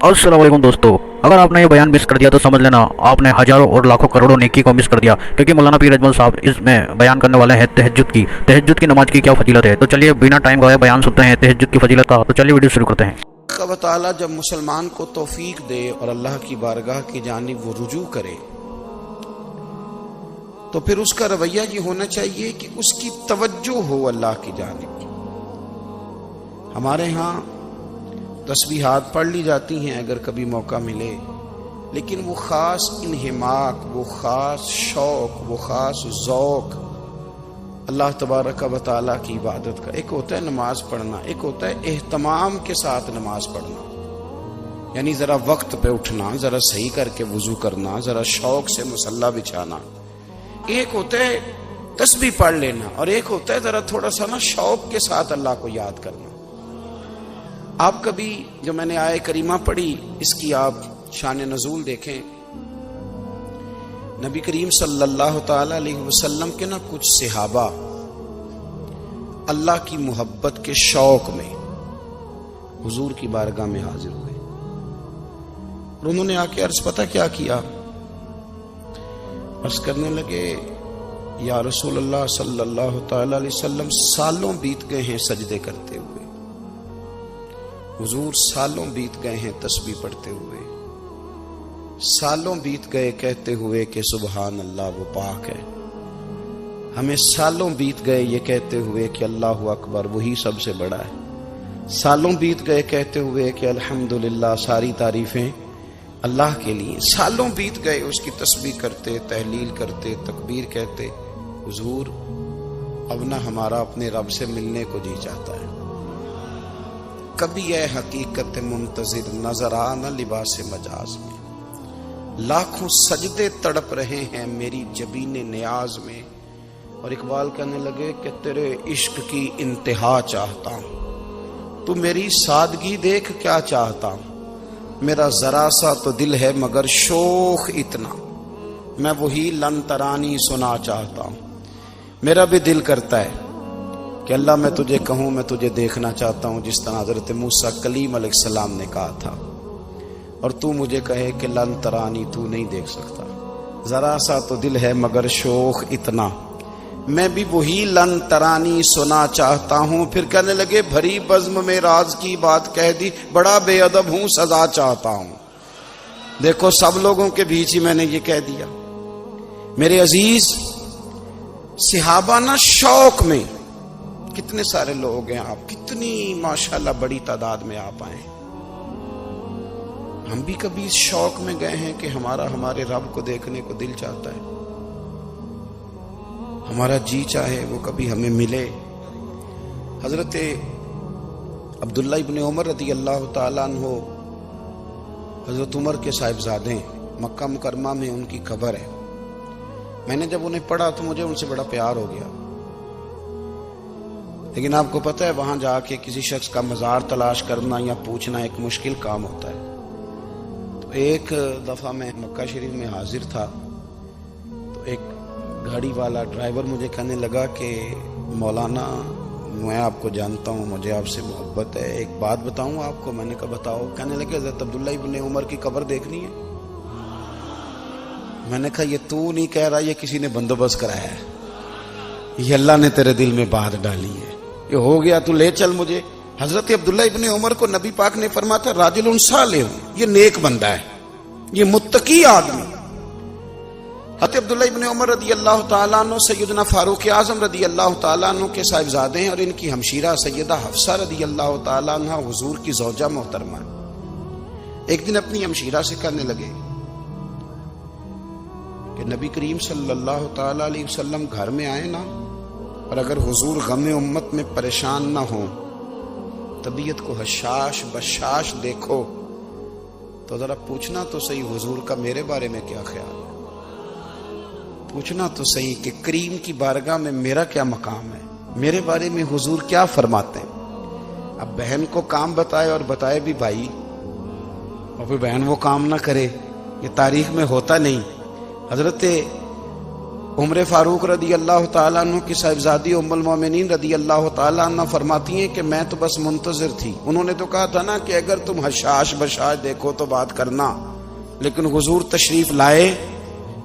अस्सलाम वालेकुम दोस्तों, अगर आपने ये बयान मिस कर दिया तो समझ लेना आपने हजारों और लाखों करोड़ों नेकी को मिस कर दिया, क्योंकि मौलाना पीर अजमल साहब इसमें बयान करने वाले हैं तहज्जुद की नमाज की क्या फजीलत है। तो चलिए बिना टाइम गवाए बयान सुनते हैं तहज्जुद की फजीलत का। तो चलिए वीडियो शुरू करते हैं। अल्लाह ताला जब मुसलमान को तौफीक दे और अल्लाह की बारगाह की जानिब वो रुजू करे तो फिर उसका रवैया ये होना चाहिए कि उसकी तवज्जो हो अल्लाह की जानिब। हमारे यहाँ तस्बीहात पढ़ ली जाती हैं अगर कभी मौका मिले, लेकिन वो ख़ास इन्हिमाक, वो ख़ास शौक़, वो ख़ास ज़ौक़ अल्लाह तबारक व तआला की इबादत का। एक होता है नमाज पढ़ना, एक होता है एहतमाम के साथ नमाज पढ़ना, यानी ज़रा वक्त पे उठना, ज़रा सही करके वज़ू करना, ज़रा शौक़ से मुसल्ला बिछाना। एक होता है तस्बीह पढ़ लेना और एक होता है ज़रा थोड़ा सा ना शौक़ के साथ अल्लाह को याद करना। आप कभी जो मैंने आय करीमा पढ़ी इसकी आप शान नज़ूल देखें। नबी करीम सल्लल्लाहु ताला अलैहि वसल्लम के ना कुछ सहाबा अल्लाह की मोहब्बत के शौक में हुजूर की बारगाह में हाजिर हुए और उन्होंने आके अर्ज पता क्या किया, अर्ज करने लगे, या रसूल अल्लाह सल्लल्लाहु ताला अलैहि वसल्लम सालों बीत गए हैं सजदे करते हुए, हुजूर सालों बीत गए हैं तस्बीह पढ़ते हुए, सालों बीत गए कहते हुए कि सुबहान अल्लाह वो पाक है, हमें सालों बीत गए ये कहते हुए कि अल्लाहु अकबर वही सबसे बड़ा है, सालों बीत गए कहते हुए कि अल्हम्दुलिल्लाह सारी तारीफें अल्लाह के लिए, सालों बीत गए उसकी तस्बीह करते, तहलील करते, तकबीर कहते। हुजूर अब ना हमारा अपने रब से मिलने को जी चाहता है, कभी यह हकीकत मुंतजिर नजर आ न लिबास मजाज में, लाखों सजदे तड़प रहे हैं मेरी जबीने नियाज में। और इकबाल कहने लगे कि तेरे इश्क की इंतहा चाहता हूं, तू मेरी सादगी देख क्या चाहता हूं, मेरा जरा सा तो दिल है मगर शोख इतना, मैं वही लन तरानी सुना चाहता हूं। मेरा भी दिल करता है कि अल्लाह मैं तुझे कहूं, मैं तुझे देखना चाहता हूं जिस तरह हजरत मूसा कलीम अलैहिस्सलाम ने कहा था, और तू मुझे कहे कि लन तरानी तू नहीं देख सकता, जरा सा तो दिल है मगर शोख इतना, मैं भी वही लन तरानी सुना चाहता हूं। फिर कहने लगे भरी बज़्म में राज की बात कह दी, बड़ा बेअदब हूं सजा चाहता हूं। देखो सब लोगों के बीच ही मैंने ये कह दिया। मेरे अजीज सहाबा ना शौक में, कितने सारे लोग हैं आप, कितनी माशाल्लाह बड़ी तादाद में आप आए। हम भी कभी इस शौक में गए हैं कि हमारे रब को देखने को दिल चाहता है, हमारा जी चाहे वो कभी हमें मिले। हजरत अब्दुल्ला इब्ने उमर रदी अल्लाह ताला अन्हु, हजरत उमर के साहिबजादे, मक्का मुकरमा में उनकी कब्र है। मैंने जब उन्हें पढ़ा तो मुझे उनसे बड़ा प्यार हो गया, लेकिन आपको पता है वहां जाके किसी शख्स का मजार तलाश करना या पूछना एक मुश्किल काम होता है। तो एक दफा मैं मक्का शरीफ में हाजिर था तो एक गाड़ी वाला ड्राइवर मुझे कहने लगा कि मौलाना मैं आपको जानता हूँ, मुझे आपसे मोहब्बत है, एक बात बताऊँ आपको। मैंने कहा बताओ। कहने लगे हज़रत अब्दुल्ला इब्ने उमर की कब्र देखनी है। मैंने कहा ये तू नहीं कह रहा, ये किसी ने बंदोबस्त कराया है, ये अल्लाह ने तेरे दिल में बात डाली है, ये हो गया तू ले चल मुझे। हजरत अब्दुल्ला इब्ने उमर को नबी पाक ने फरमाया था राजुलुन सालिह, ये नेक बंदा है, ये मुत्तकी आदमी। हज़रत अब्दुल्ला इब्ने उमर रदी अल्लाह ताला अन्हु सैयदना फारूक आज़म रदी अल्लाह ताला अन्हु के साहिबजादे हैं और इनकी हमशीरा सैयदा हफ्सा रदी अल्लाह ताला अन्हा हुजूर की ज़ौजा मोहतरमा। एक दिन अपनी हमशीरा से कहने लगे कि नबी करीम सल्लल्लाहु ताला अलैहि वसल्लम घर में आए ना, और अगर हुजूर गम उम्मत में परेशान ना हो, तबीयत को हशाश बशाश देखो, तो जरा पूछना तो सही हुजूर का मेरे बारे में क्या ख्याल है, पूछना तो सही कि करीम की बारगाह में मेरा क्या मकाम है, मेरे बारे में हुजूर क्या फरमाते हैं। अब बहन को काम बताए और बताए भी भाई, और फिर बहन वो काम ना करे, ये तारीख में होता नहीं। हजरत عمر فاروق رضی اللہ تعالیٰ عنہ کی صاحبزادی ام المومنین رضی اللہ تعالیٰ عنہ فرماتی ہیں کہ میں تو بس منتظر تھی. انہوں نے تو کہا تھا نا کہ اگر تم حشاش بشاش دیکھو تو بات کرنا، لیکن حضور تشریف لائے،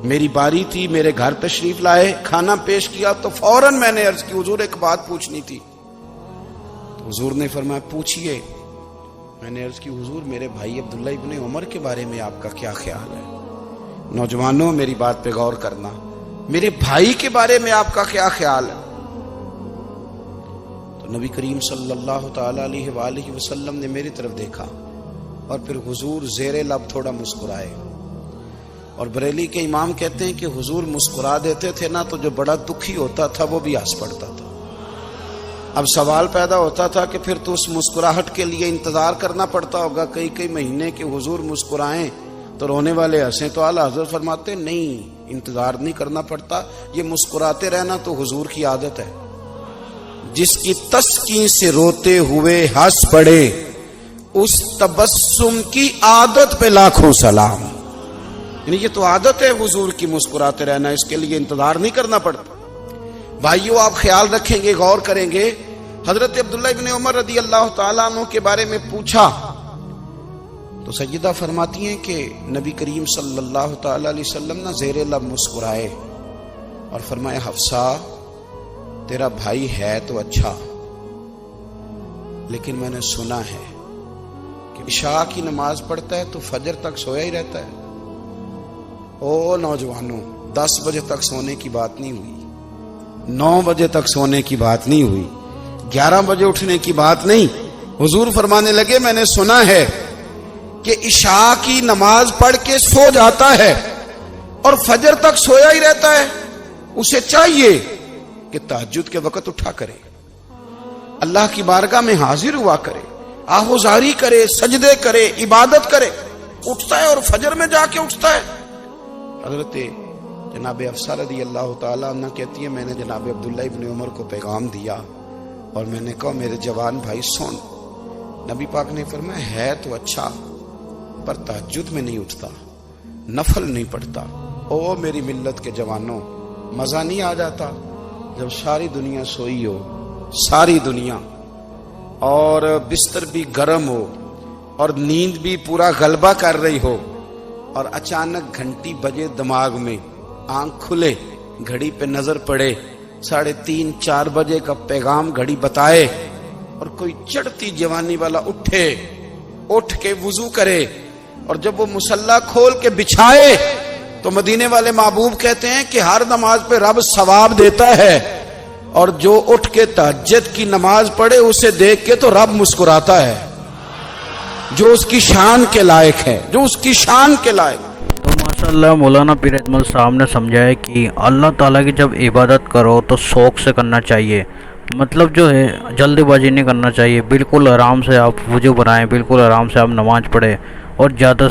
میری باری تھی، میرے گھر تشریف لائے، کھانا پیش کیا تو فوراً میں نے عرض کی حضور ایک بات پوچھنی تھی. تو حضور نے فرمایا پوچھئے. میں نے عرض کی حضور میرے بھائی عبداللہ ابن عمر کے بارے میں آپ کا کیا خیال ہے؟ نوجوانوں میری بات پہ غور کرنا، میرے بھائی کے بارے میں آپ کا کیا خیال ہے؟ تو نبی کریم صلی اللہ تعالی علیہ وآلہ وسلم نے میری طرف دیکھا اور پھر حضور زیر لب تھوڑا مسکرائے. اور بریلی کے امام کہتے ہیں کہ حضور مسکرا دیتے تھے نا تو جو بڑا دکھی ہوتا تھا وہ بھی ہنس پڑتا تھا. اب سوال پیدا ہوتا تھا کہ پھر تو اس مسکراہٹ کے لیے انتظار کرنا پڑتا ہوگا کئی مہینے کہ حضور مسکرائیں تو رونے والے ہنسیں. تو اعلیٰ حضرت فرماتے نہیں، انتظار نہیں کرنا پڑتا، یہ مسکراتے رہنا تو حضور کی عادت ہے. جس کی تسکین سے روتے ہوئے ہنس پڑے اس تبسم کی عادت پہ لاکھوں سلام. یعنی یہ تو عادت ہے حضور کی مسکراتے رہنا، اس کے لیے انتظار نہیں کرنا پڑتا. بھائیو آپ خیال رکھیں گے، غور کریں گے. حضرت عبداللہ ابن عمر رضی اللہ تعالیٰ عنہ کے بارے میں پوچھا تو سیدہ فرماتی ہیں کہ نبی کریم صلی اللہ تعالی علیہ وسلم نے زیر لب مسکرائے اور فرمایا حفصہ تیرا بھائی ہے تو اچھا، لیکن میں نے سنا ہے کہ عشاء کی نماز پڑھتا ہے تو فجر تک سویا ہی رہتا ہے. او نوجوانوں، 10 بجے تک سونے کی بات نہیں ہوئی، 9 بجے تک سونے کی بات نہیں ہوئی، 11 بجے اٹھنے کی بات نہیں. حضور فرمانے لگے میں نے سنا ہے کہ عشاء کی نماز پڑھ کے سو جاتا ہے اور فجر تک سویا ہی رہتا ہے، اسے چاہیے کہ تہجد کے وقت اٹھا کرے، اللہ کی بارگاہ میں حاضر ہوا کرے، آہوزاری کرے، سجدے کرے، عبادت کرے. اٹھتا ہے اور فجر میں جا کے اٹھتا ہے. حضرت جناب حفصہ رضی اللہ تعالیٰ عنہ کہتی ہے میں نے جناب عبداللہ ابن عمر کو پیغام دیا اور میں نے کہا میرے جوان بھائی سن. نبی پاک نے فرمایا ہے تو اچھا پر تہجد میں نہیں اٹھتا، نفل نہیں پڑھتا. او میری ملت کے جوانوں، مزہ نہیں آ جاتا جب ساری دنیا سوئی ہو، ساری دنیا، اور بستر بھی گرم ہو اور نیند بھی پورا غلبہ کر رہی ہو، اور اچانک گھنٹی بجے دماغ میں، آنکھ کھلے، گھڑی پہ نظر پڑے، 3:30 4 بجے کا پیغام گھڑی بتائے، اور کوئی چڑھتی جوانی والا اٹھ کے وضو کرے، اور جب وہ مصلی کھول کے بچھائے تو مدینے والے محبوب کہتے ہیں کہ ہر نماز پہ رب ثواب دیتا ہے، اور جو اٹھ کے تہجد کی نماز پڑھے اسے دیکھ کے تو رب مسکراتا ہے، جو اس کی شان کے لائق ہے، جو اس کی شان کے لائق. تو ماشاءاللہ مولانا پیر اجمل صاحب نے سمجھایا کہ اللہ تعالیٰ کی جب عبادت کرو تو شوق سے کرنا چاہیے، مطلب جو ہے جلدی بازی نہیں کرنا چاہیے. بالکل آرام سے آپ وضو بنائیں، بالکل آرام سے آپ نماز پڑھیں اور زیادہ